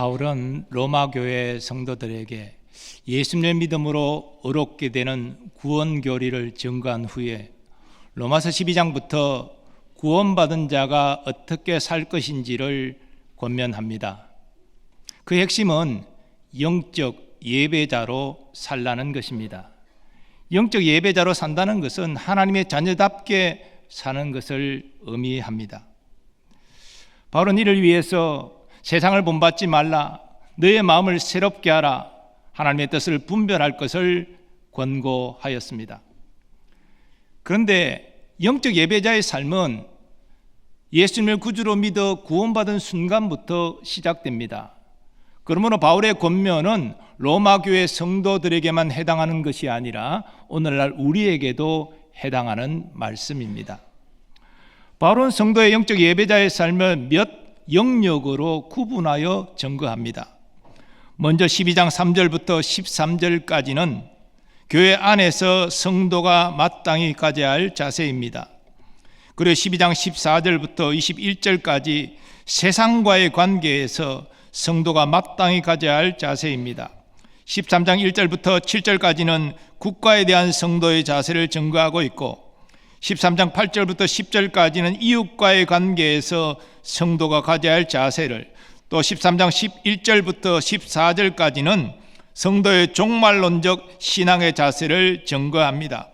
바울은 로마 교회 성도들에게 예수님의 믿음으로 의롭게 되는 구원 교리를 증거한 후에 로마서 12장부터 구원받은 자가 어떻게 살 것인지를 권면합니다. 그 핵심은 영적 예배자로 살라는 것입니다. 영적 예배자로 산다는 것은 하나님의 자녀답게 사는 것을 의미합니다. 바울은 이를 위해서 세상을 본받지 말라, 너의 마음을 새롭게 하라, 하나님의 뜻을 분별할 것을 권고하였습니다. 그런데 영적 예배자의 삶은 예수님을 구주로 믿어 구원받은 순간부터 시작됩니다. 그러므로 바울의 권면은 로마 교회 성도들에게만 해당하는 것이 아니라 오늘날 우리에게도 해당하는 말씀입니다. 바울은 성도의 영적 예배자의 삶을 몇 영역으로 구분하여 증거합니다. 먼저 12장 3절부터 13절까지는 교회 안에서 성도가 마땅히 가져야 할 자세입니다. 그리고 12장 14절부터 21절까지 세상과의 관계에서 성도가 마땅히 가져야 할 자세입니다. 13장 1절부터 7절까지는 국가에 대한 성도의 자세를 증거하고 있고 13장 8절부터 10절까지는 이웃과의 관계에서 성도가 가져야 할 자세를, 또 13장 11절부터 14절까지는 성도의 종말론적 신앙의 자세를 증거합니다.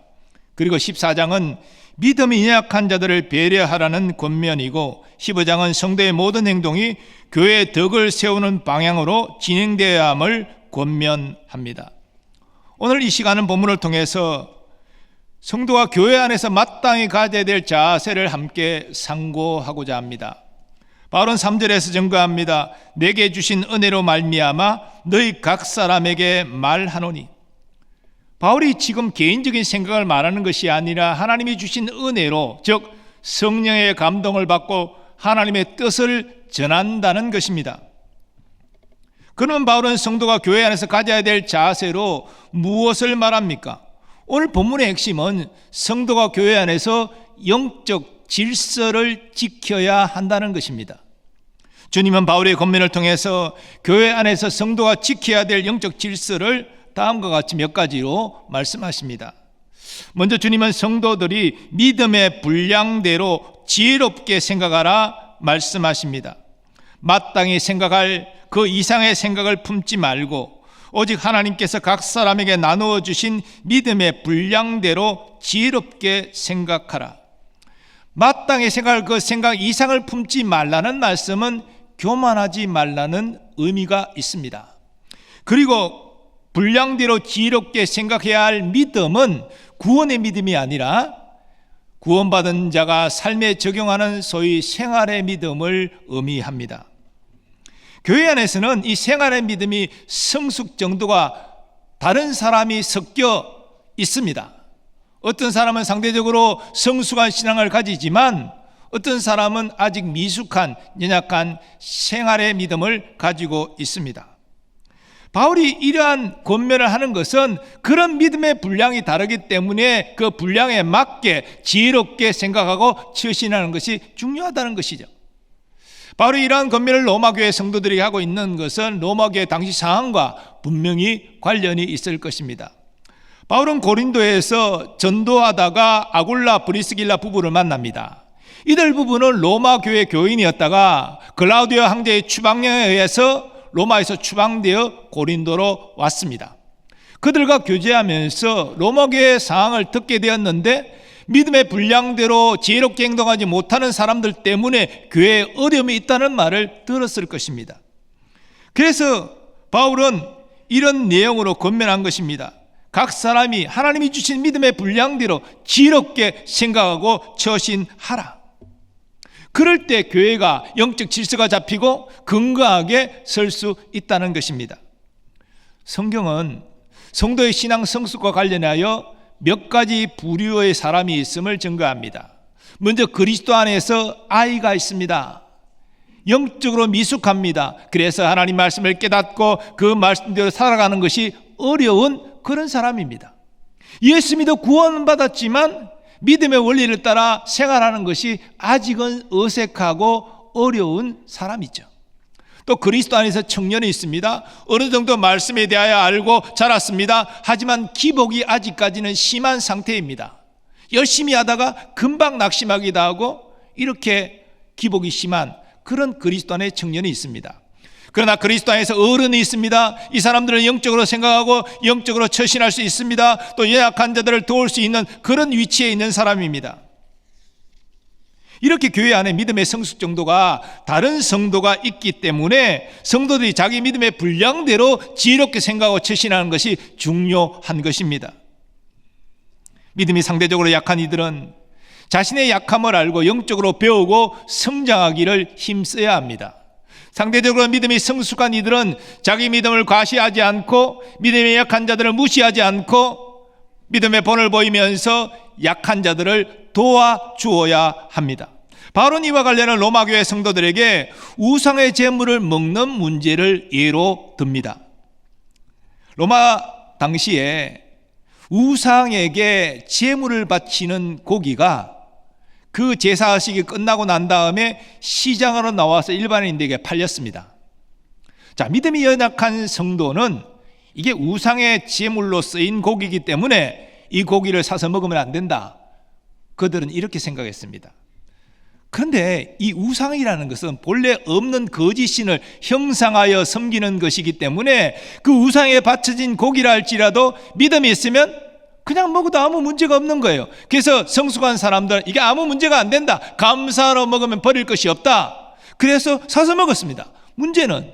그리고 14장은 믿음이 연약한 자들을 배려하라는 권면이고 15장은 성도의 모든 행동이 교회의 덕을 세우는 방향으로 진행되어야 함을 권면합니다. 오늘 이 시간은 본문을 통해서 성도가 교회 안에서 마땅히 가져야 될 자세를 함께 상고하고자 합니다. 바울은 3절에서 증거합니다. 내게 주신 은혜로 말미암아 너희 각 사람에게 말하노니. 바울이 지금 개인적인 생각을 말하는 것이 아니라 하나님이 주신 은혜로, 즉 성령의 감동을 받고 하나님의 뜻을 전한다는 것입니다. 그러면 바울은 성도가 교회 안에서 가져야 될 자세로 무엇을 말합니까? 오늘 본문의 핵심은 성도가 교회 안에서 영적 질서를 지켜야 한다는 것입니다. 주님은 바울의 권면을 통해서 교회 안에서 성도가 지켜야 될 영적 질서를 다음과 같이 몇 가지로 말씀하십니다. 먼저 주님은 성도들이 믿음의 분량대로 지혜롭게 생각하라 말씀하십니다. 마땅히 생각할 그 이상의 생각을 품지 말고 오직 하나님께서 각 사람에게 나누어 주신 믿음의 분량대로 지혜롭게 생각하라. 마땅히 생각할 그 생각 이상을 품지 말라는 말씀은 교만하지 말라는 의미가 있습니다. 그리고 분량대로 지혜롭게 생각해야 할 믿음은 구원의 믿음이 아니라 구원받은 자가 삶에 적용하는 소위 생활의 믿음을 의미합니다. 교회 안에서는 이 생활의 믿음이 성숙 정도가 다른 사람이 섞여 있습니다. 어떤 사람은 상대적으로 성숙한 신앙을 가지지만 어떤 사람은 아직 미숙한 연약한 생활의 믿음을 가지고 있습니다. 바울이 이러한 권면을 하는 것은 그런 믿음의 분량이 다르기 때문에 그 분량에 맞게 지혜롭게 생각하고 처신하는 것이 중요하다는 것이죠. 바울이 이러한 권면을 로마교회 성도들에게 하고 있는 것은 로마교회 당시 상황과 분명히 관련이 있을 것입니다. 바울은 고린도에서 전도하다가 아굴라 브리스길라 부부를 만납니다. 이들 부부는 로마교회 교인이었다가 글라우디오 황제의 추방령에 의해서 로마에서 추방되어 고린도로 왔습니다. 그들과 교제하면서 로마교회의 상황을 듣게 되었는데 믿음의 분량대로 지혜롭게 행동하지 못하는 사람들 때문에 교회에 어려움이 있다는 말을 들었을 것입니다. 그래서 바울은 이런 내용으로 권면한 것입니다. 각 사람이 하나님이 주신 믿음의 분량대로 지혜롭게 생각하고 처신하라. 그럴 때 교회가 영적 질서가 잡히고 건강하게 설 수 있다는 것입니다. 성경은 성도의 신앙 성숙과 관련하여 몇 가지 부류의 사람이 있음을 증거합니다. 먼저 그리스도 안에서 아이가 있습니다. 영적으로 미숙합니다. 그래서 하나님 말씀을 깨닫고 그 말씀대로 살아가는 것이 어려운 그런 사람입니다. 예수 믿어 구원받았지만 믿음의 원리를 따라 생활하는 것이 아직은 어색하고 어려운 사람이죠. 또 그리스도 안에서 청년이 있습니다. 어느 정도 말씀에 대하여 알고 자랐습니다. 하지만 기복이 아직까지는 심한 상태입니다. 열심히 하다가 금방 낙심하기도 하고 이렇게 기복이 심한 그런 그리스도 안의 청년이 있습니다. 그러나 그리스도 안에서 어른이 있습니다. 이 사람들은 영적으로 생각하고 영적으로 처신할 수 있습니다. 또 연약한 자들을 도울 수 있는 그런 위치에 있는 사람입니다. 이렇게 교회 안에 믿음의 성숙 정도가 다른 성도가 있기 때문에 성도들이 자기 믿음의 분량대로 지혜롭게 생각하고 처신하는 것이 중요한 것입니다. 믿음이 상대적으로 약한 이들은 자신의 약함을 알고 영적으로 배우고 성장하기를 힘써야 합니다. 상대적으로 믿음이 성숙한 이들은 자기 믿음을 과시하지 않고 믿음의 약한 자들을 무시하지 않고 믿음의 본을 보이면서 약한 자들을 도와주어야 합니다. 바울은 이와 관련한 로마교회 성도들에게 우상의 제물을 먹는 문제를 예로 듭니다. 로마 당시에 우상에게 제물을 바치는 고기가 그 제사식이 끝나고 난 다음에 시장으로 나와서 일반인들에게 팔렸습니다. 자, 믿음이 연약한 성도는 이게 우상의 제물로 쓰인 고기이기 때문에 이 고기를 사서 먹으면 안 된다. 그들은 이렇게 생각했습니다. 그런데 이 우상이라는 것은 본래 없는 거짓신을 형상하여 섬기는 것이기 때문에 그 우상에 바쳐진 고기라 할지라도 믿음이 있으면 그냥 먹어도 아무 문제가 없는 거예요. 그래서 성숙한 사람들은 이게 아무 문제가 안 된다. 감사로 먹으면 버릴 것이 없다. 그래서 사서 먹었습니다. 문제는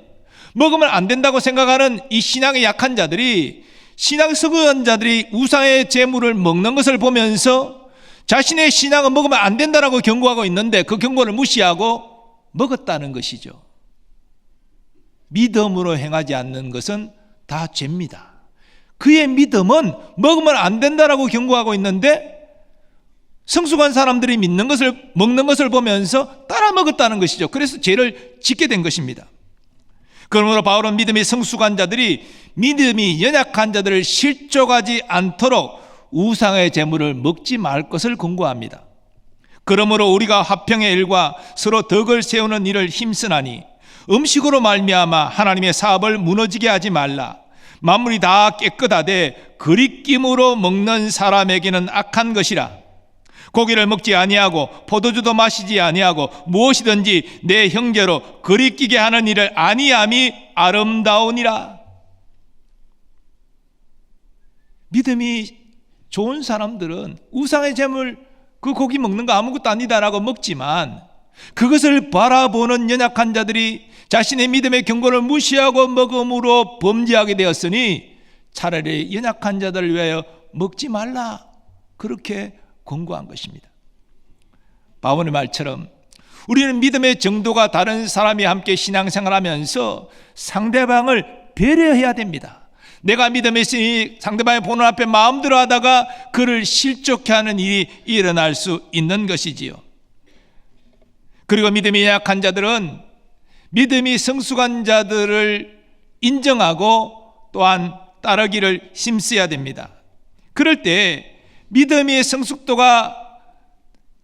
먹으면 안 된다고 생각하는 이 신앙의 약한 자들이, 신앙 성숙한 자들이 우상의 제물을 먹는 것을 보면서 자신의 신앙은 먹으면 안 된다라고 경고하고 있는데 그 경고를 무시하고 먹었다는 것이죠. 믿음으로 행하지 않는 것은 다 죄입니다. 그의 믿음은 먹으면 안 된다라고 경고하고 있는데 성숙한 사람들이 믿는 것을, 먹는 것을 보면서 따라 먹었다는 것이죠. 그래서 죄를 짓게 된 것입니다. 그러므로 바울은 믿음이 성숙한 자들이 믿음이 연약한 자들을 실족하지 않도록 우상의 제물을 먹지 말 것을 권고합니다. 그러므로 우리가 화평의 일과 서로 덕을 세우는 일을 힘쓰나니 음식으로 말미암아 하나님의 사업을 무너지게 하지 말라. 만물이 다 깨끗하되 그리낌으로 먹는 사람에게는 악한 것이라. 고기를 먹지 아니하고 포도주도 마시지 아니하고 무엇이든지 내 형제로 그리끼게 하는 일을 아니함이 아름다우니라. 믿음이 좋은 사람들은 우상의 제물, 그 고기 먹는 거 아무것도 아니다라고 먹지만 그것을 바라보는 연약한 자들이 자신의 믿음의 경고를 무시하고 먹음으로 범죄하게 되었으니 차라리 연약한 자들을 위하여 먹지 말라, 그렇게 권고한 것입니다. 바울의 말처럼 우리는 믿음의 정도가 다른 사람이 함께 신앙생활하면서 상대방을 배려해야 됩니다. 내가 믿음이 있으니 상대방의 보는 앞에 마음대로 하다가 그를 실족해 하는 일이 일어날 수 있는 것이지요. 그리고 믿음이 약한 자들은 믿음이 성숙한 자들을 인정하고 또한 따르기를 힘써야 됩니다. 그럴 때 믿음의 성숙도가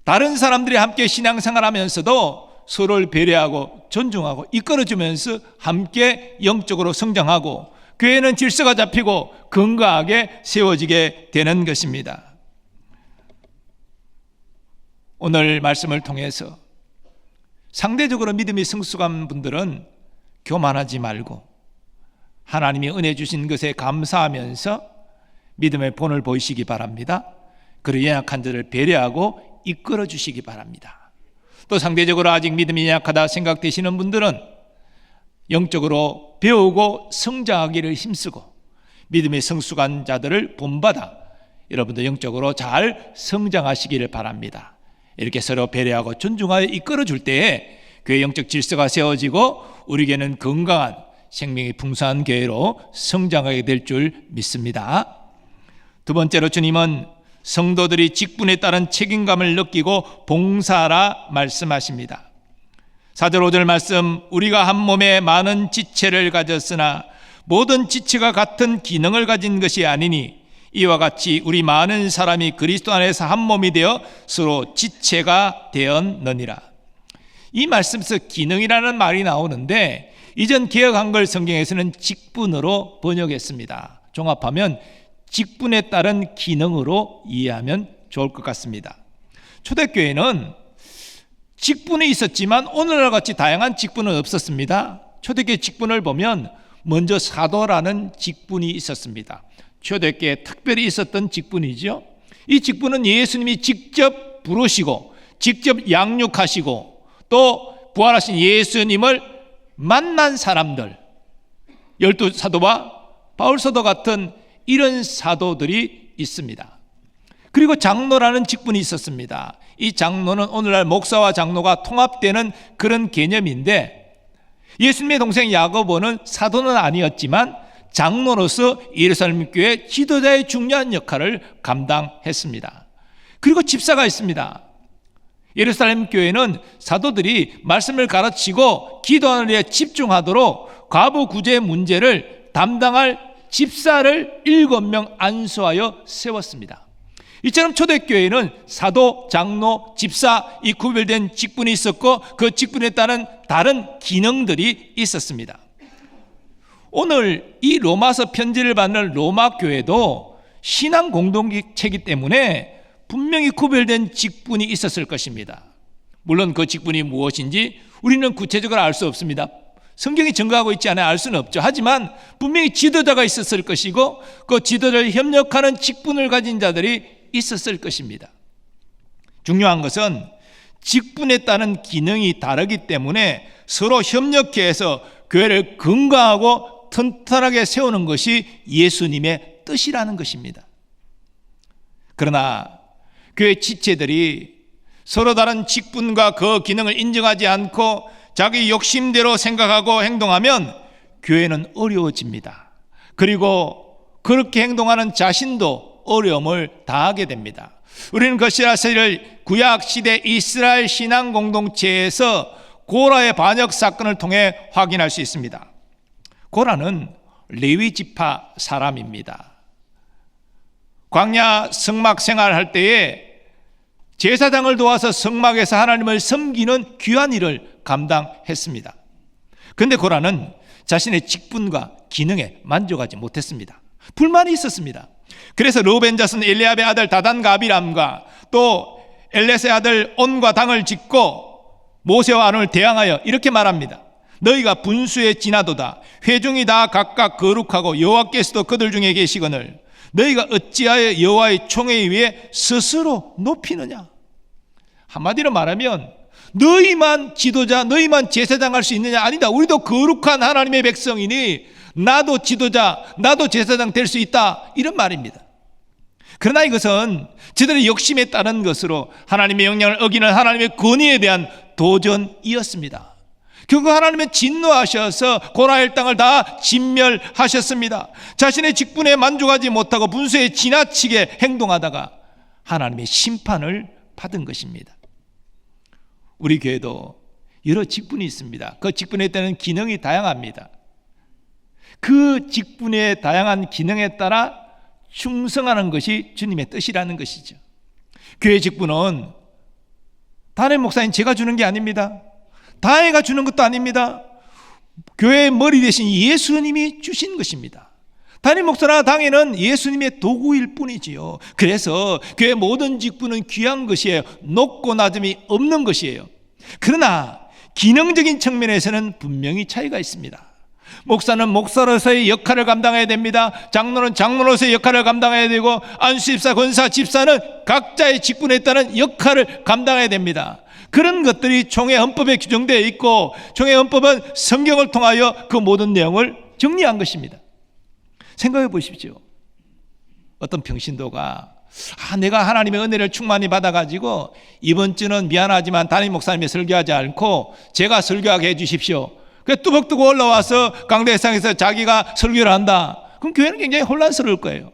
다른 사람들이 함께 신앙생활하면서도 서로를 배려하고 존중하고 이끌어주면서 함께 영적으로 성장하고 교회는 질서가 잡히고 건강하게 세워지게 되는 것입니다. 오늘 말씀을 통해서 상대적으로 믿음이 성숙한 분들은 교만하지 말고 하나님이 은혜 주신 것에 감사하면서 믿음의 본을 보이시기 바랍니다. 그리고 연약한 자를 배려하고 이끌어 주시기 바랍니다. 또 상대적으로 아직 믿음이 약하다 생각되시는 분들은 영적으로 배우고 성장하기를 힘쓰고 믿음의 성숙한 자들을 본받아 여러분도 영적으로 잘 성장하시기를 바랍니다. 이렇게 서로 배려하고 존중하여 이끌어 줄 때에 교회 영적 질서가 세워지고 우리에게는 건강한 생명이 풍성한 교회로 성장하게 될 줄 믿습니다. 두 번째로 주님은 성도들이 직분에 따른 책임감을 느끼고 봉사하라 말씀하십니다. 4절 5절 말씀, 우리가 한 몸에 많은 지체를 가졌으나 모든 지체가 같은 기능을 가진 것이 아니니 이와 같이 우리 많은 사람이 그리스도 안에서 한 몸이 되어 서로 지체가 되었느니라. 이 말씀에서 기능이라는 말이 나오는데 이전 개역 한글 성경에서는 직분으로 번역했습니다. 종합하면 직분에 따른 기능으로 이해하면 좋을 것 같습니다. 초대교회는 직분이 있었지만 오늘날 같이 다양한 직분은 없었습니다. 초대교회 직분을 보면 먼저 사도라는 직분이 있었습니다. 초대교회에 특별히 있었던 직분이죠. 이 직분은 예수님이 직접 부르시고 직접 양육하시고 또 부활하신 예수님을 만난 사람들, 12사도와 바울사도 같은 이런 사도들이 있습니다. 그리고 장로라는 직분이 있었습니다. 이 장로는 오늘날 목사와 장로가 통합되는 그런 개념인데, 예수님의 동생 야고보는 사도는 아니었지만 장로로서 예루살렘 교회 지도자의 중요한 역할을 감당했습니다. 그리고 집사가 있습니다. 예루살렘 교회는 사도들이 말씀을 가르치고 기도하는 일에 집중하도록 과부 구제 문제를 담당할 집사를 7명 안수하여 세웠습니다. 이처럼 초대교회는 사도, 장로, 집사 이 구별된 직분이 있었고 그 직분에 따른 다른 기능들이 있었습니다. 오늘 이 로마서 편지를 받는 로마 교회도 신앙 공동체이기 때문에 분명히 구별된 직분이 있었을 것입니다. 물론 그 직분이 무엇인지 우리는 구체적으로 알 수 없습니다. 성경이 증거하고 있지 않아야 알 수는 없죠. 하지만 분명히 지도자가 있었을 것이고 그 지도자를 협력하는 직분을 가진 자들이 있었을 것입니다. 중요한 것은 직분에 따른 기능이 다르기 때문에 서로 협력해서 교회를 건강하고 튼튼하게 세우는 것이 예수님의 뜻이라는 것입니다. 그러나 교회 지체들이 서로 다른 직분과 그 기능을 인정하지 않고 자기 욕심대로 생각하고 행동하면 교회는 어려워집니다. 그리고 그렇게 행동하는 자신도 어려움을 당하게 됩니다. 우리는 그 사실을 구약시대 이스라엘 신앙 공동체에서 고라의 반역 사건을 통해 확인할 수 있습니다. 고라는 레위 지파 사람입니다. 광야 성막 생활할 때에 제사장을 도와서 성막에서 하나님을 섬기는 귀한 일을 감당했습니다. 그런데 고라는 자신의 직분과 기능에 만족하지 못했습니다. 불만이 있었습니다. 그래서 르우벤 자손 엘리압의 아들 다단과 아비람과 또 엘레스의 아들 온과 당을 짓고 모세와 아론을 대항하여 이렇게 말합니다. 너희가 분수에 지나도다. 회중이 다 각각 거룩하고 여호와께서도 그들 중에 계시거늘 너희가 어찌하여 여호와의 총회 위에 스스로 높이느냐. 한마디로 말하면 너희만 지도자, 너희만 제사장 할 수 있느냐? 아니다. 우리도 거룩한 하나님의 백성이니 나도 지도자, 나도 제사장 될 수 있다. 이런 말입니다. 그러나 이것은 저들의 욕심에 따른 것으로 하나님의 명령을 어기는 하나님의 권위에 대한 도전이었습니다. 결국 하나님은 진노하셔서 고라의 땅을 다 진멸하셨습니다. 자신의 직분에 만족하지 못하고 분수에 지나치게 행동하다가 하나님의 심판을 받은 것입니다. 우리 교회도 여러 직분이 있습니다. 그 직분에 따른 기능이 다양합니다. 그 직분의 다양한 기능에 따라 충성하는 것이 주님의 뜻이라는 것이죠. 교회 직분은 담임 목사인 제가 주는 게 아닙니다. 다혜가 주는 것도 아닙니다. 교회의 머리 대신 예수님이 주신 것입니다. 담임 목사나 당회는 예수님의 도구일 뿐이지요. 그래서 교회 모든 직분은 귀한 것이에요. 높고 낮음이 없는 것이에요. 그러나 기능적인 측면에서는 분명히 차이가 있습니다. 목사는 목사로서의 역할을 감당해야 됩니다. 장로는 장로로서의 역할을 감당해야 되고 안수집사, 권사, 집사는 각자의 직분에 따른 역할을 감당해야 됩니다. 그런 것들이 총회 헌법에 규정되어 있고 총회 헌법은 성경을 통하여 그 모든 내용을 정리한 것입니다. 생각해 보십시오. 어떤 평신도가 내가 하나님의 은혜를 충만히 받아가지고 이번 주는 미안하지만 담임 목사님이 설교하지 않고 제가 설교하게 해주십시오. 그래서 뚜벅뚜벅 올라와서 강대상에서 자기가 설교를 한다. 그럼 교회는 굉장히 혼란스러울 거예요.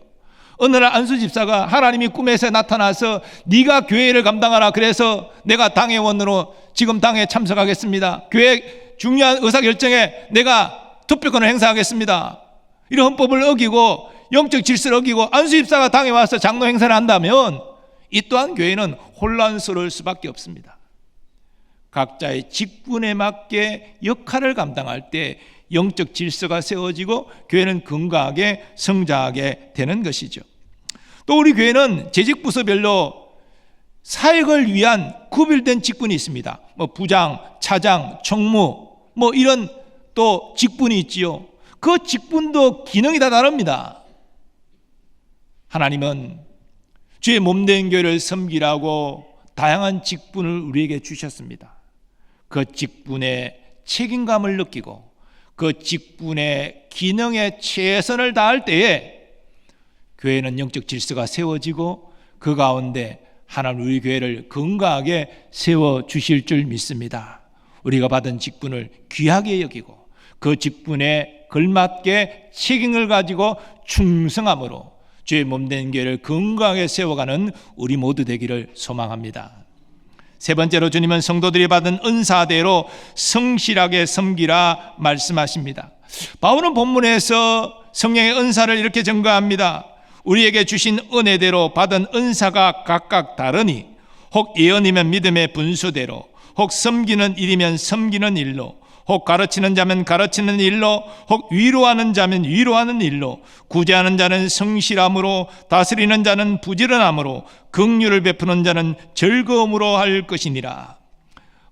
어느 날 안수 집사가 하나님이 꿈에서 나타나서 네가 교회를 감당하라. 그래서 내가 당회원으로 지금 당회에 참석하겠습니다. 교회 중요한 의사결정에 내가 투표권을 행사하겠습니다. 이런 헌법을 어기고 영적 질서를 어기고 안수 집사가 당에 와서 장로 행사를 한다면 이 또한 교회는 혼란스러울 수밖에 없습니다. 각자의 직분에 맞게 역할을 감당할 때 영적 질서가 세워지고 교회는 건강하게 성장하게 되는 것이죠. 또 우리 교회는 재직 부서별로 사역을 위한 구별된 직분이 있습니다. 부장, 차장, 총무 이런 또 직분이 있지요. 그 직분도 기능이 다 다릅니다. 하나님은 주의 몸된 교회를 섬기라고 다양한 직분을 우리에게 주셨습니다. 그 직분의 책임감을 느끼고 그 직분의 기능에 최선을 다할 때에 교회는 영적 질서가 세워지고 그 가운데 하나님 우리 교회를 건강하게 세워주실 줄 믿습니다. 우리가 받은 직분을 귀하게 여기고 그 직분에 걸맞게 책임을 가지고 충성함으로 주의 몸된 교회를 건강하게 세워가는 우리 모두 되기를 소망합니다. 세 번째로 주님은 성도들이 받은 은사대로 성실하게 섬기라 말씀하십니다. 바울은 본문에서 성령의 은사를 이렇게 증거합니다. 우리에게 주신 은혜대로 받은 은사가 각각 다르니 혹 예언이면 믿음의 분수대로, 혹 섬기는 일이면 섬기는 일로, 혹 가르치는 자면 가르치는 일로, 혹 위로하는 자면 위로하는 일로, 구제하는 자는 성실함으로, 다스리는 자는 부지런함으로, 긍휼을 베푸는 자는 즐거움으로 할 것이니라.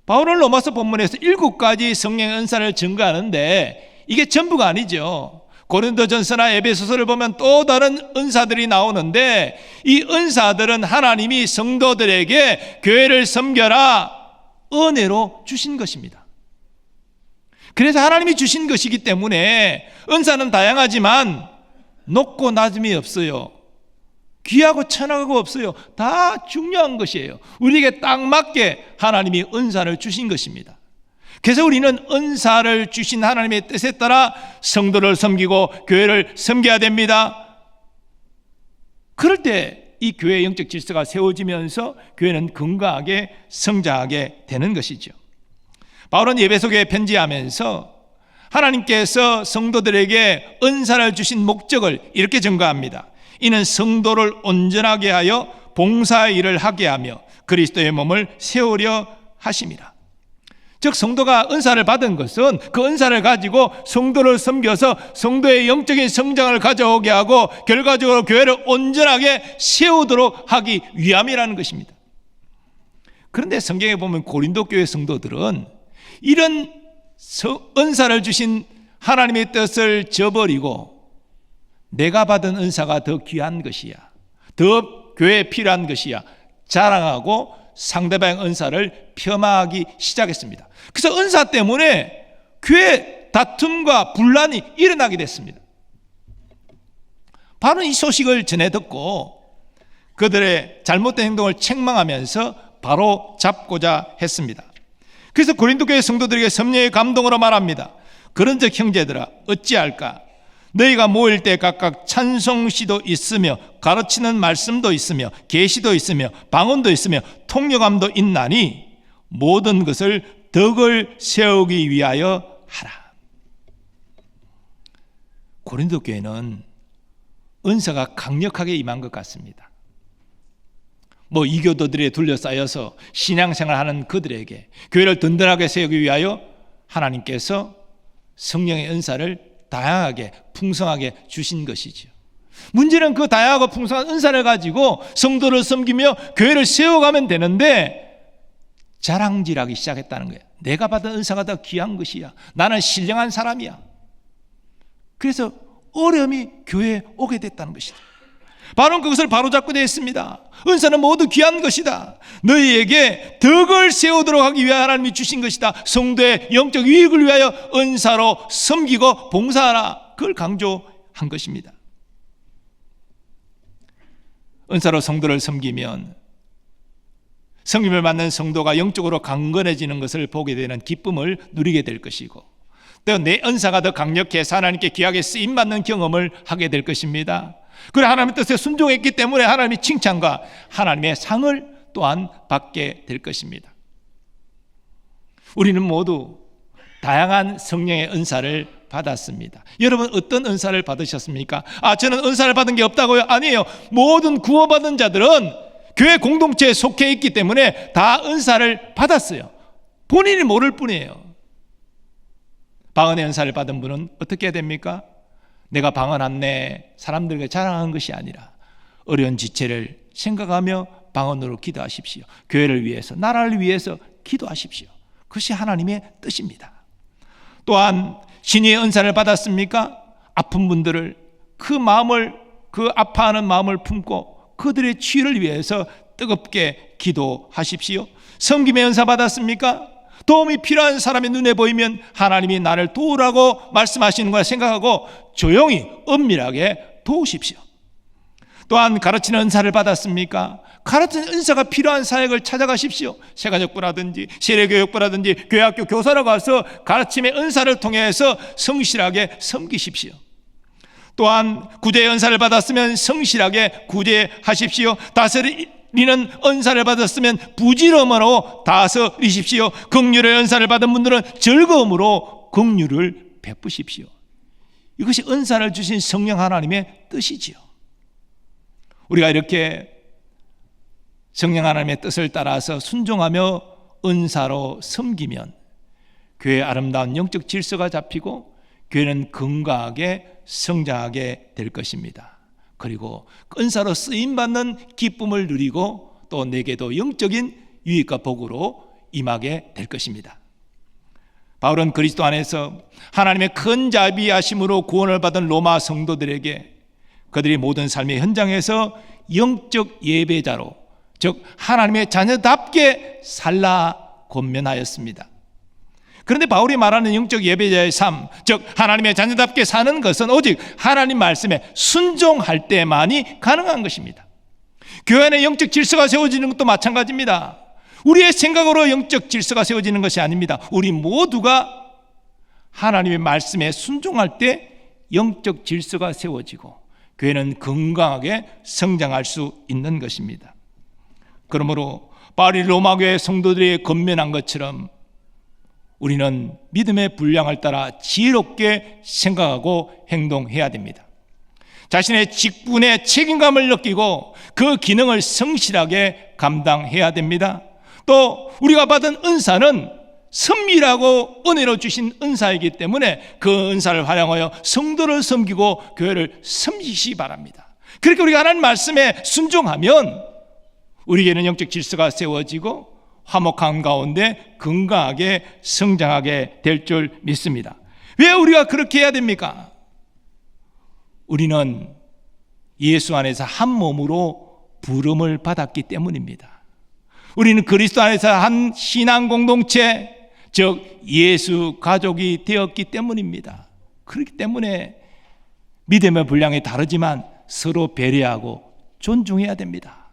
바울은 로마서 본문에서 7가지 성령의 은사를 증거하는데 이게 전부가 아니죠. 고린도전서나 에베소서를 보면 또 다른 은사들이 나오는데 이 은사들은 하나님이 성도들에게 교회를 섬겨라 은혜로 주신 것입니다. 그래서 하나님이 주신 것이기 때문에 은사는 다양하지만 높고 낮음이 없어요. 귀하고 천하고 없어요. 다 중요한 것이에요. 우리에게 딱 맞게 하나님이 은사를 주신 것입니다. 그래서 우리는 은사를 주신 하나님의 뜻에 따라 성도를 섬기고 교회를 섬겨야 됩니다. 그럴 때 이 교회의 영적 질서가 세워지면서 교회는 건강하게 성장하게 되는 것이죠. 바울은 에베소교회에 편지하면서 하나님께서 성도들에게 은사를 주신 목적을 이렇게 증거합니다. 이는 성도를 온전하게 하여 봉사의 일을 하게 하며 그리스도의 몸을 세우려 하심이라. 즉 성도가 은사를 받은 것은 그 은사를 가지고 성도를 섬겨서 성도의 영적인 성장을 가져오게 하고 결과적으로 교회를 온전하게 세우도록 하기 위함이라는 것입니다. 그런데 성경에 보면 고린도 교회 성도들은 이런 은사를 주신 하나님의 뜻을 저버리고 내가 받은 은사가 더 귀한 것이야, 더 교회에 필요한 것이야 자랑하고 상대방의 은사를 폄하하기 시작했습니다. 그래서 은사 때문에 교회 다툼과 분란이 일어나게 됐습니다. 바로 이 소식을 전해 듣고 그들의 잘못된 행동을 책망하면서 바로 잡고자 했습니다. 그래서 고린도 교회 성도들에게 성령의 감동으로 말합니다. 그런즉 형제들아 어찌할까? 너희가 모일 때 각각 찬송시도 있으며 가르치는 말씀도 있으며 계시도 있으며 방언도 있으며 통역함도 있나니 모든 것을 덕을 세우기 위하여 하라. 고린도 교회는 은사가 강력하게 임한 것 같습니다. 이교도들에 둘러싸여서 신앙생활하는 그들에게 교회를 든든하게 세우기 위하여 하나님께서 성령의 은사를 다양하게 풍성하게 주신 것이죠. 문제는 그 다양하고 풍성한 은사를 가지고 성도를 섬기며 교회를 세워가면 되는데 자랑질하기 시작했다는 거예요. 내가 받은 은사가 더 귀한 것이야. 나는 신령한 사람이야. 그래서 어려움이 교회에 오게 됐다는 것이다. 바로 그것을 바로잡고 되었습니다. 은사는 모두 귀한 것이다. 너희에게 덕을 세우도록 하기 위하여 하나님이 주신 것이다. 성도의 영적 유익을 위하여 은사로 섬기고 봉사하라. 그걸 강조한 것입니다. 은사로 성도를 섬기면 성김을 받는 성도가 영적으로 강건해지는 것을 보게 되는 기쁨을 누리게 될 것이고 또 내 은사가 더 강력해서 하나님께 귀하게 쓰임받는 경험을 하게 될 것입니다. 그래 하나님의 뜻에 순종했기 때문에 하나님의 칭찬과 하나님의 상을 또한 받게 될 것입니다. 우리는 모두 다양한 성령의 은사를 받았습니다. 여러분 어떤 은사를 받으셨습니까? 저는 은사를 받은 게 없다고요? 아니에요. 모든 구원받은 자들은 교회 공동체에 속해 있기 때문에 다 은사를 받았어요. 본인이 모를 뿐이에요. 방언의 은사를 받은 분은 어떻게 해야 됩니까? 내가 방언했네 사람들에게 자랑하는 것이 아니라 어려운 지체를 생각하며 방언으로 기도하십시오. 교회를 위해서, 나라를 위해서 기도하십시오. 그것이 하나님의 뜻입니다. 또한 신의 은사를 받았습니까? 아픈 분들을 그 아파하는 마음을 품고 그들의 치유를 위해서 뜨겁게 기도하십시오. 섬김의 은사 받았습니까? 도움이 필요한 사람의 눈에 보이면 하나님이 나를 도우라고 말씀하시는 걸 생각하고 조용히 은밀하게 도우십시오. 또한 가르치는 은사를 받았습니까? 가르치는 은사가 필요한 사역을 찾아가십시오. 세가족부라든지 세례교육부라든지 교회학교 교사로 가서 가르침의 은사를 통해서 성실하게 섬기십시오. 또한 구제의 은사를 받았으면 성실하게 구제하십시오. 다스리는 은사를 받았으면 부지런함으로 다스리십시오. 긍휼의 은사를 받은 분들은 즐거움으로 긍휼을 베푸십시오. 이것이 은사를 주신 성령 하나님의 뜻이지요. 우리가 이렇게 성령 하나님의 뜻을 따라서 순종하며 은사로 섬기면 교회의 아름다운 영적 질서가 잡히고 교회는 건강하게 성장하게 될 것입니다. 그리고 은사로 쓰임받는 기쁨을 누리고 또 내게도 영적인 유익과 복으로 임하게 될 것입니다. 바울은 그리스도 안에서 하나님의 큰 자비하심으로 구원을 받은 로마 성도들에게 그들이 모든 삶의 현장에서 영적 예배자로, 즉 하나님의 자녀답게 살라 권면하였습니다. 그런데 바울이 말하는 영적 예배자의 삶, 즉 하나님의 자녀답게 사는 것은 오직 하나님 말씀에 순종할 때만이 가능한 것입니다. 교회 안에 영적 질서가 세워지는 것도 마찬가지입니다. 우리의 생각으로 영적 질서가 세워지는 것이 아닙니다. 우리 모두가 하나님의 말씀에 순종할 때 영적 질서가 세워지고 교회는 건강하게 성장할 수 있는 것입니다. 그러므로 바울이 로마 교회 성도들이 권면한 것처럼 우리는 믿음의 분량을 따라 지혜롭게 생각하고 행동해야 됩니다. 자신의 직분에 책임감을 느끼고 그 기능을 성실하게 감당해야 됩니다. 또 우리가 받은 은사는 선미라고 은혜로 주신 은사이기 때문에 그 은사를 활용하여 성도를 섬기고 교회를 섬기시기 바랍니다. 그렇게 우리가 하나님 말씀에 순종하면 우리에게는 영적 질서가 세워지고 화목한 가운데 건강하게 성장하게 될 줄 믿습니다. 왜 우리가 그렇게 해야 됩니까? 우리는 예수 안에서 한 몸으로 부름을 받았기 때문입니다. 우리는 그리스도 안에서 한 신앙 공동체, 즉 예수 가족이 되었기 때문입니다. 그렇기 때문에 믿음의 분량이 다르지만 서로 배려하고 존중해야 됩니다.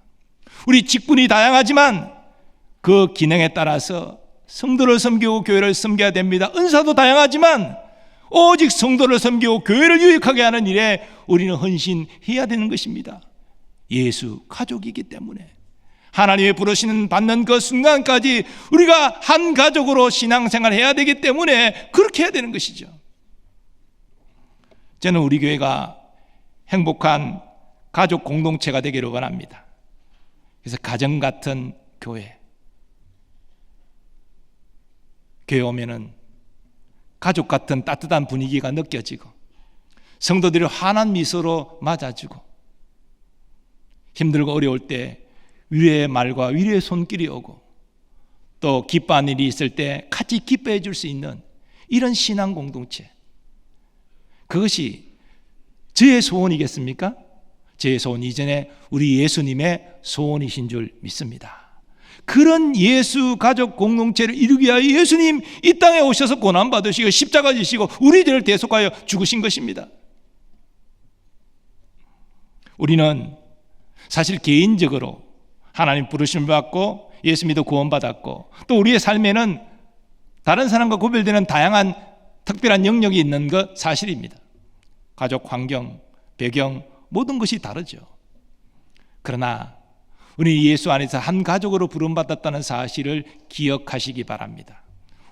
우리 직분이 다양하지만 그 기능에 따라서 성도를 섬기고 교회를 섬겨야 됩니다. 은사도 다양하지만 오직 성도를 섬기고 교회를 유익하게 하는 일에 우리는 헌신해야 되는 것입니다. 예수 가족이기 때문에 하나님의 부르시는 받는 그 순간까지 우리가 한 가족으로 신앙생활을 해야 되기 때문에 그렇게 해야 되는 것이죠. 저는 우리 교회가 행복한 가족 공동체가 되기를 원합니다. 그래서 가정 같은 교회, 교회 오면은 가족 같은 따뜻한 분위기가 느껴지고 성도들이 환한 미소로 맞아주고 힘들고 어려울 때 위로의 말과 위로의 손길이 오고 또 기뻐하는 일이 있을 때 같이 기뻐해 줄 수 있는 이런 신앙 공동체, 그것이 저의 소원이겠습니까? 저의 소원 이전에 우리 예수님의 소원이신 줄 믿습니다. 그런 예수 가족 공동체를 이루기 위하여 예수님 이 땅에 오셔서 고난받으시고 십자가 지시고 우리들을 대속하여 죽으신 것입니다. 우리는 사실 개인적으로 하나님 부르심을 받고 예수 믿어 구원받았고 또 우리의 삶에는 다른 사람과 구별되는 다양한 특별한 영역이 있는 것 사실입니다. 가족 환경, 배경 모든 것이 다르죠. 그러나 우리 예수 안에서 한 가족으로 부름받았다는 사실을 기억하시기 바랍니다.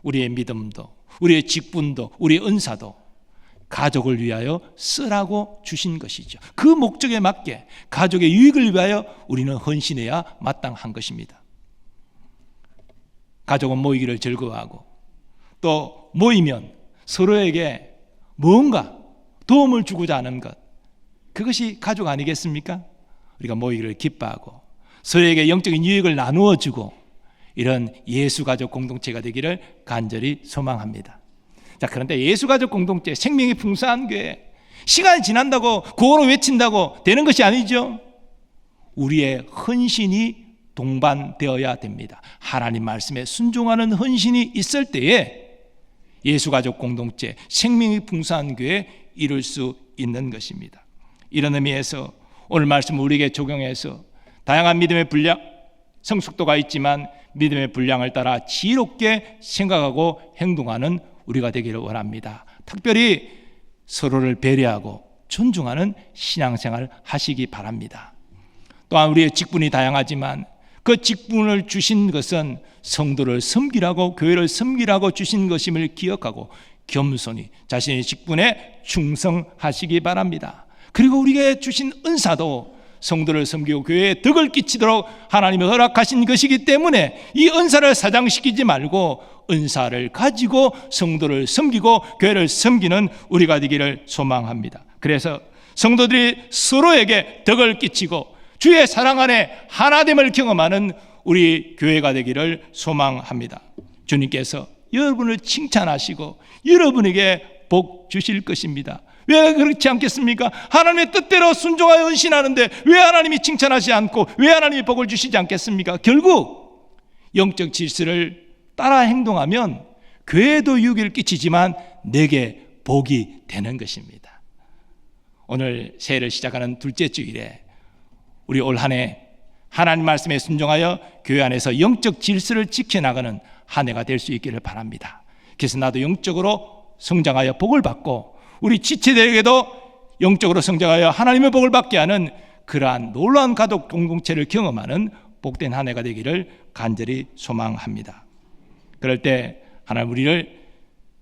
우리의 믿음도 우리의 직분도 우리의 은사도 가족을 위하여 쓰라고 주신 것이죠. 그 목적에 맞게 가족의 유익을 위하여 우리는 헌신해야 마땅한 것입니다. 가족은 모이기를 즐거워하고 또 모이면 서로에게 뭔가 도움을 주고자 하는 것, 그것이 가족 아니겠습니까? 우리가 모이기를 기뻐하고 서로에게 영적인 유익을 나누어 주고 이런 예수가족 공동체가 되기를 간절히 소망합니다. 자, 그런데 예수가족 공동체, 생명이 풍성한 교회, 시간이 지난다고 구호로 외친다고 되는 것이 아니죠. 우리의 헌신이 동반되어야 됩니다. 하나님 말씀에 순종하는 헌신이 있을 때에 예수가족 공동체, 생명이 풍성한 교회 이룰 수 있는 것입니다. 이런 의미에서 오늘 말씀 우리에게 적용해서 다양한 믿음의 분량, 성숙도가 있지만 믿음의 분량을 따라 지혜롭게 생각하고 행동하는 우리가 되기를 원합니다. 특별히 서로를 배려하고 존중하는 신앙생활 하시기 바랍니다. 또한 우리의 직분이 다양하지만 그 직분을 주신 것은 성도를 섬기라고, 교회를 섬기라고 주신 것임을 기억하고 겸손히 자신의 직분에 충성하시기 바랍니다. 그리고 우리에게 주신 은사도 성도를 섬기고 교회에 덕을 끼치도록 하나님이 허락하신 것이기 때문에 이 은사를 사장시키지 말고 은사를 가지고 성도를 섬기고 교회를 섬기는 우리가 되기를 소망합니다. 그래서 성도들이 서로에게 덕을 끼치고 주의 사랑 안에 하나됨을 경험하는 우리 교회가 되기를 소망합니다. 주님께서 여러분을 칭찬하시고 여러분에게 복 주실 것입니다. 왜 그렇지 않겠습니까? 하나님의 뜻대로 순종하여 헌신하는데 왜 하나님이 칭찬하지 않고 왜 하나님이 복을 주시지 않겠습니까? 결국 영적 질서를 따라 행동하면 교회도 유익을 끼치지만 내게 복이 되는 것입니다. 오늘 새해를 시작하는 둘째 주일에 우리 올 한 해 하나님 말씀에 순종하여 교회 안에서 영적 질서를 지켜나가는 한 해가 될 수 있기를 바랍니다. 그래서 나도 영적으로 성장하여 복을 받고 우리 지체들에게도 영적으로 성장하여 하나님의 복을 받게 하는 그러한 놀라운 가족 공동체를 경험하는 복된 한 해가 되기를 간절히 소망합니다. 그럴 때 하나님 우리를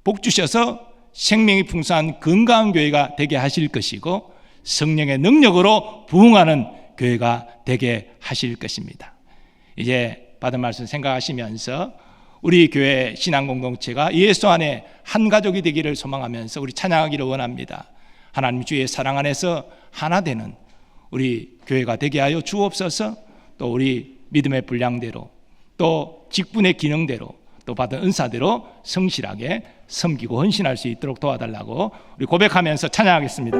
복 주셔서 생명이 풍성한 건강한 교회가 되게 하실 것이고 성령의 능력으로 부흥하는 교회가 되게 하실 것입니다. 이제 받은 말씀 생각하시면서 우리 교회 신앙 공동체가 예수 안에 한 가족이 되기를 소망하면서 우리 찬양하기를 원합니다. 하나님 주의 사랑 안에서 하나 되는 우리 교회가 되게 하여 주옵소서. 또 우리 믿음의 분량대로 또 직분의 기능대로 또 받은 은사대로 성실하게 섬기고 헌신할 수 있도록 도와달라고 우리 고백하면서 찬양하겠습니다.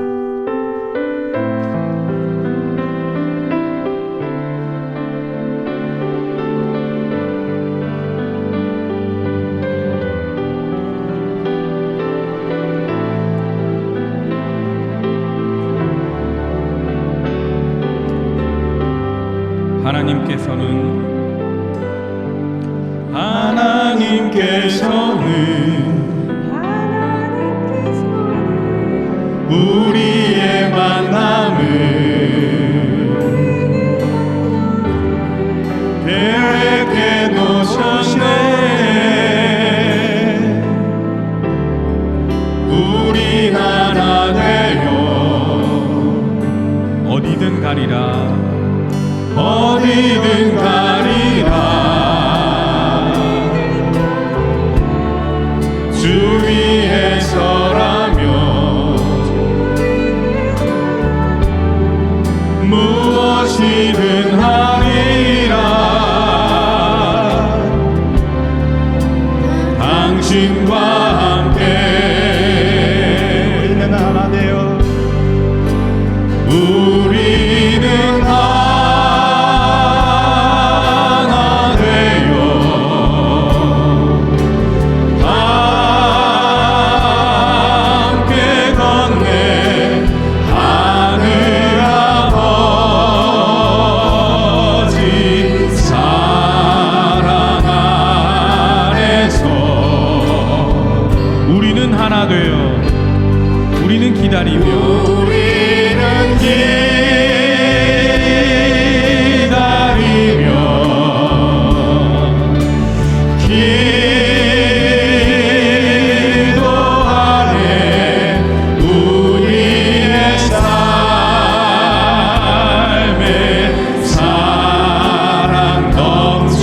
하나님께서는 우리의 만남을 계획해 놓으셨네. 우리 하나 되어 어디든 가리라, 어디든 가리라. 주 위에 서라면 무엇이든 하리라. 당신과 함께 우리는 하나 되어 우리는 하나 되어 함께 걷네. 하늘 아버지 사랑 안에서 우리는 하나 되어 우리는 기다리며 사랑 넘치도록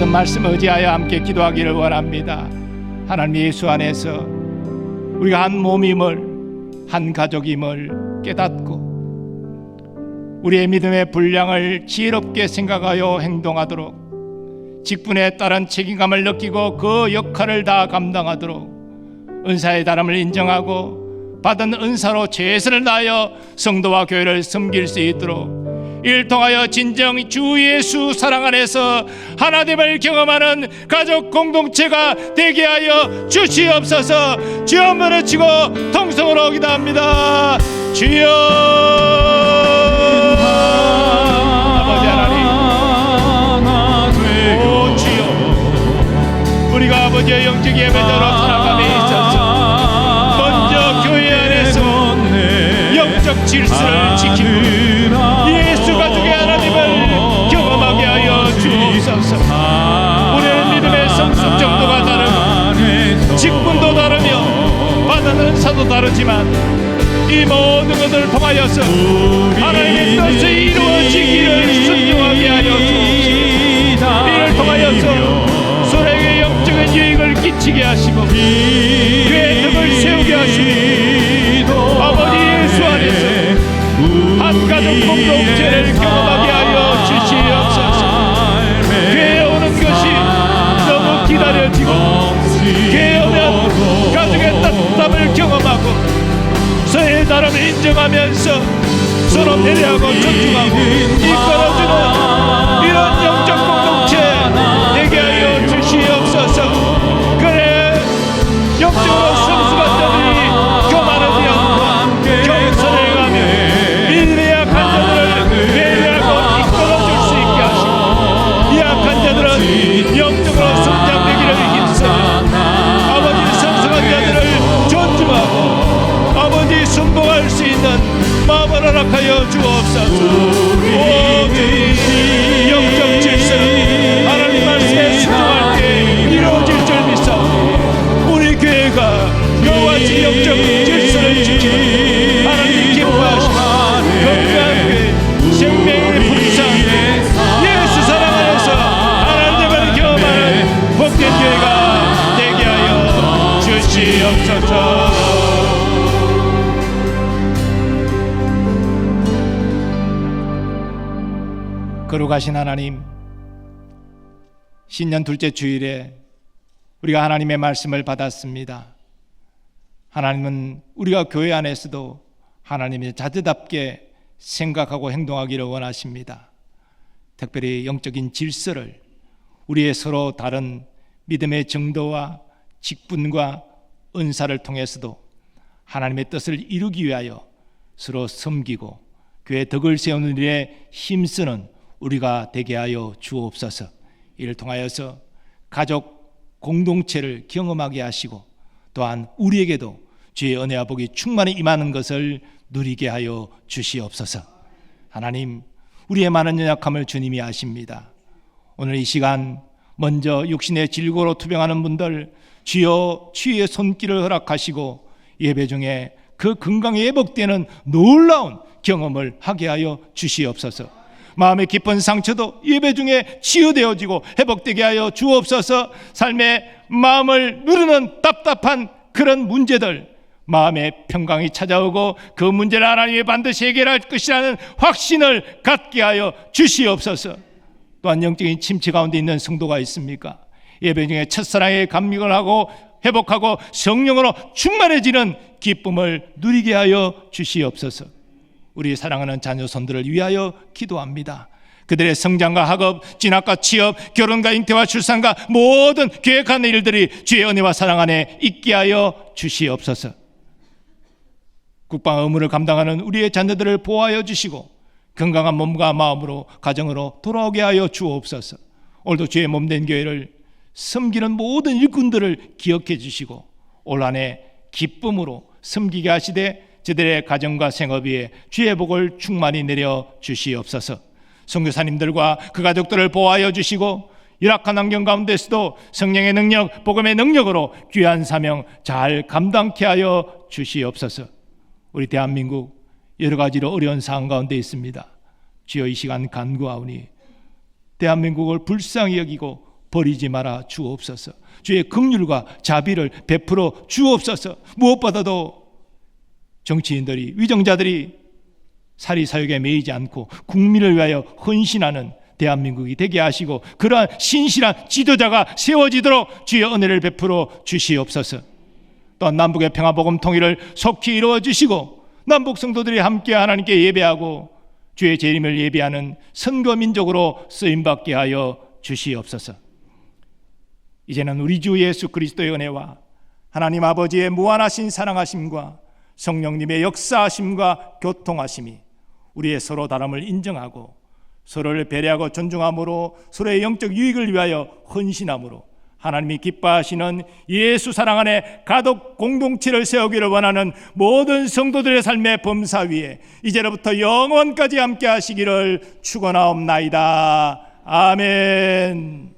받은 말씀 의지하여 함께 기도하기를 원합니다. 하나님, 예수 안에서 우리가 한 몸임을, 한 가족임을 깨닫고 우리의 믿음의 분량을 지혜롭게 생각하여 행동하도록, 직분에 따른 책임감을 느끼고 그 역할을 다 감당하도록, 은사의 다름을 인정하고 받은 은사로 최선을 다하여 성도와 교회를 섬길 수 있도록, 이를 통하여 진정 주 예수 사랑 안에서 하나됨을 경험하는 가족 공동체가 되게 하여 주시옵소서. 주여 물어치고 통성으로 기도합니다. 주여. 아버지 하나님, 오 주여, 우리가 아버지의 영적 예배자로 살아감에 있어서 먼저 교회 안에서 영적 질서를 지키고 예수 가족의 하나님을 경험하게 하여 주옵소서. 우리는 믿음의 성숙 정도가 다르고 직분도 다르며 받은 은사도 다르지만 이 모든 것을 통하여서 하나님의 뜻이 이루어지기를 순종하게 하여 주옵소서. 이를 통하여서 소에게 영적인 유익을 끼치게 하시고 그의 덕을 세우게 하시고 아버지 예수 안에서 한 가족 공동체를 경험하게 하여 주시옵소서. 교회에 오는 것이 너무 기다려지고 교회에 오면 가족의 따뜻함을 경험하고 서로의 다름을 인정하면서 서로 배려하고 존중하고 이끌어주는 이런 영적 공동체 되게 하여 주시옵소서. 그래, 영적으로 성숙한 자들이 교만을 이어서 겸손을 가며 믿음의 약한 자들을 배려하고 이끌어줄 수 있게 하시고, 이 약한 자들은 영적으로 성장되기를 힘쓰며 아버지 성숙한 자들을 존중하고 아버지 순봉할 수 있는 마음을 허락하여 주옵소서. 오 주님, 영적 질서 하나님 말씀에 순종할 때 이루어질 줄 믿사오니 우리 교회가 그와 같이 영적 질서를 지키는 하나님 기뻐하시고 건강한 교회, 생명의 분상, 예수 사랑 안에서 하나님을 경험하는 복된 교회가 되게 하여 주시옵소서. 거룩하신 하나님, 신년 둘째 주일에 우리가 하나님의 말씀을 받았습니다. 하나님은 우리가 교회 안에서도 하나님의 자녀답게 생각하고 행동하기를 원하십니다. 특별히 영적인 질서를, 우리의 서로 다른 믿음의 정도와 직분과 은사를 통해서도 하나님의 뜻을 이루기 위하여 서로 섬기고 교회 덕을 세우는 일에 힘쓰는 우리가 되게 하여 주옵소서. 이를 통하여서 가족 공동체를 경험하게 하시고 또한 우리에게도 주의 은혜와 복이 충만히 임하는 것을 누리게 하여 주시옵소서. 하나님, 우리의 많은 연약함을 주님이 아십니다. 오늘 이 시간 먼저 육신의 질고로 투병하는 분들, 주여 주의 손길을 허락하시고 예배 중에 그 건강에 회복되는 놀라운 경험을 하게 하여 주시옵소서. 마음의 깊은 상처도 예배 중에 치유되어지고 회복되게 하여 주옵소서. 삶의 마음을 누르는 답답한 그런 문제들, 마음의 평강이 찾아오고 그 문제를 하나님이 반드시 해결할 것이라는 확신을 갖게 하여 주시옵소서. 또한 영적인 침체 가운데 있는 성도가 있습니까? 예배 중에 첫사랑에 감격을 하고 회복하고 성령으로 충만해지는 기쁨을 누리게 하여 주시옵소서. 우리 사랑하는 자녀 손들을 위하여 기도합니다. 그들의 성장과 학업, 진학과 취업, 결혼과 잉태와 출산과 모든 계획한 일들이 주의 은혜와 사랑 안에 있게 하여 주시옵소서. 국방 의무를 감당하는 우리의 자녀들을 보호하여 주시고 건강한 몸과 마음으로 가정으로 돌아오게 하여 주옵소서. 오늘도 주의 몸된 교회를 섬기는 모든 일꾼들을 기억해 주시고 올 한 해 기쁨으로 섬기게 하시되 저들의 가정과 생업 위에 주의 복을 충만히 내려 주시옵소서. 선교사님들과 그 가족들을 보호하여 주시고 열악한 환경 가운데서도 성령의 능력, 복음의 능력으로 귀한 사명 잘 감당케 하여 주시옵소서. 우리 대한민국 여러 가지로 어려운 상황 가운데 있습니다. 주여 이 시간 간구하오니 대한민국을 불쌍히 여기고 버리지 말아 주옵소서. 주의 긍휼과 자비를 베풀어 주옵소서. 무엇보다도 정치인들이, 위정자들이 사리사욕에 매이지 않고 국민을 위하여 헌신하는 대한민국이 되게 하시고, 그러한 신실한 지도자가 세워지도록 주의 은혜를 베풀어 주시옵소서. 또한 남북의 평화복음 통일을 속히 이루어 주시고, 남북 성도들이 함께 하나님께 예배하고 주의 재림을 예배하는 선거민족으로 쓰임받게 하여 주시옵소서. 이제는 우리 주 예수 그리스도의 은혜와 하나님 아버지의 무한하신 사랑하심과 성령님의 역사하심과 교통하심이 우리의 서로 다름을 인정하고 서로를 배려하고 존중함으로 서로의 영적 유익을 위하여 헌신함으로 하나님이 기뻐하시는 예수 사랑 안에 가족 공동체를 세우기를 원하는 모든 성도들의 삶의 범사 위에 이제로부터 영원까지 함께 하시기를 축원하옵나이다. 아멘.